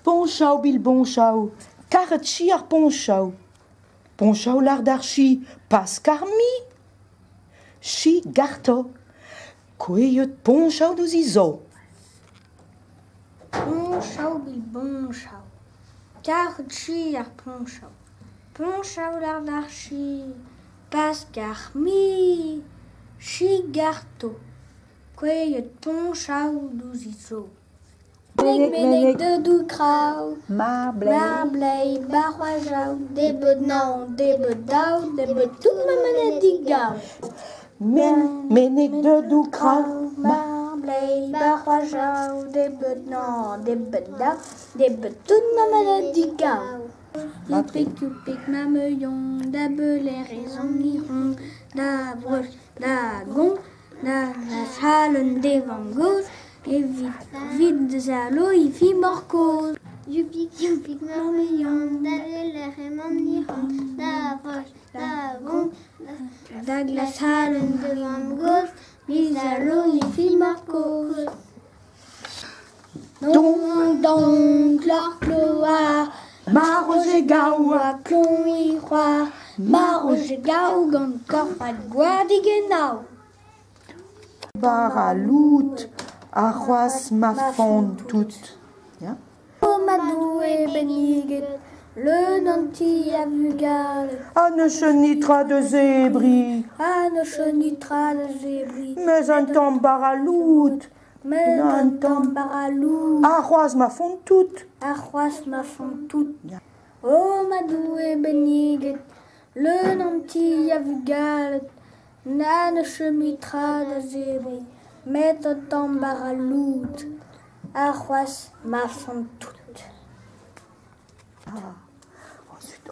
Ponchau bil ponchau, karet chi ar ponchau. Ponchau lar d'ar chi, pas karmi. Chi garto, koeet ponchau douz izo. Ponchau bil ponchau, karet chi ar ponchau. Ponchau lar d'ar chi, pas karmi. Chi garto, koeet ponchau douz izo. Menek de dou krau, Ma blei, barwajau, debet nan, debet daou, debet tout ma manet digau. Menek de dou krau, Blei, barwajau, debet nan, debet daou, debet tout ma manet digau. Youpik, ma meuillon, da beler et zon iron, da broche, da gond, da chalen devant gauche, et vite de zalo, il fit morcose. Youpik, ma meuillon, da beler et mon iron, da broche, da gond, Da glace halen devant gauche, et zalo, il fit morcose. Donc, leur cloa, ma roge gau a clon i roi, ma roge gau gant korpat gwadig-en-au. baralout, a c'hoaz ma font tout. Ya? O madou e beniget, le nanti a vugal, A ne chenitra de zébri, a ne chenitra de zébri, mais un temps baralout, mais un temps baralou, a c'hoaz ma font tout. a c'hoaz ma font tout. O madou e beniget, le nanti a vugal, na ne chenitra de zébri, mais un temps baralou, a c'hoaz ma font tout. Ensuite,